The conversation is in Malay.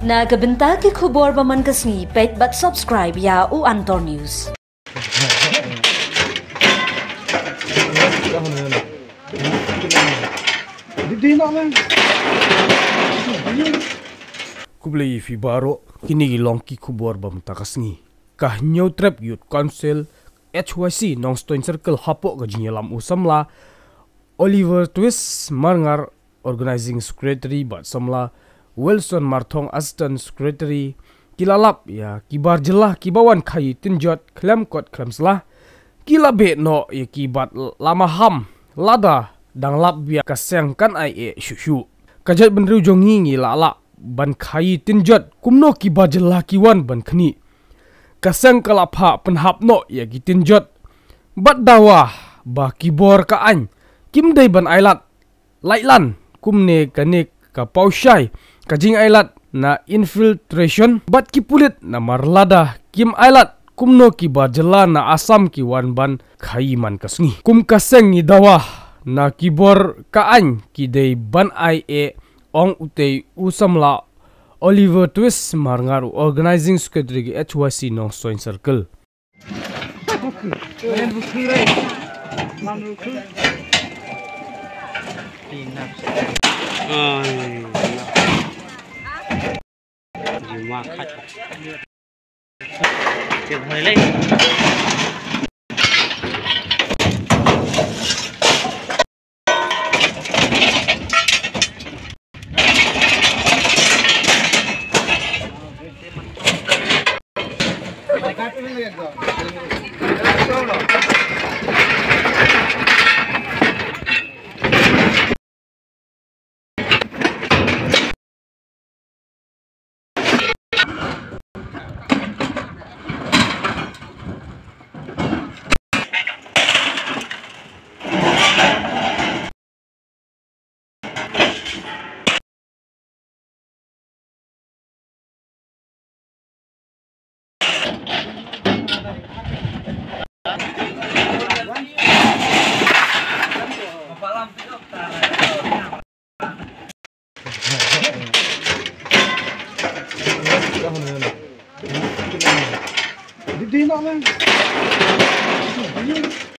Na kabenta ki khubor baman kasngi pet but subscribe ya u Antor News. Kublai fi baro kini gilong ki khubor bamta kasngi. Kah New Trap Youth Council HYC Nongstoin Circle hapo ka jinyalam usamla Oliver Twist Marngar Organizing Secretary bat samla Wilson Marthong Assistant Secretary kilalap ya ki Barjylla ki bawan khaii Tinjot klem kot klemslah kilabe no ya ki bat lama ham lada dang lap bia kaseng kan ai e shushu jaitbynriew jongngi lala ban khaii Tinjot kumno ki Barjylla ki wan ban knieh kaseng kalapha penhap no ya ki Tinjot bat dawa ba kibor ka an kim dei ban ailat lailan kumne kanik ka paushai kajing ailat na infiltration bat ki pulit na marlada kim ailat kumno ki Barjylla na asam ki wan ban khaii man kasngi kum kaseng ni dawa na kibor ka an ki dei ban ai e ong utei usamla Oliver Twist Marngar Organizing Secretary HYC Nongstoin Circle.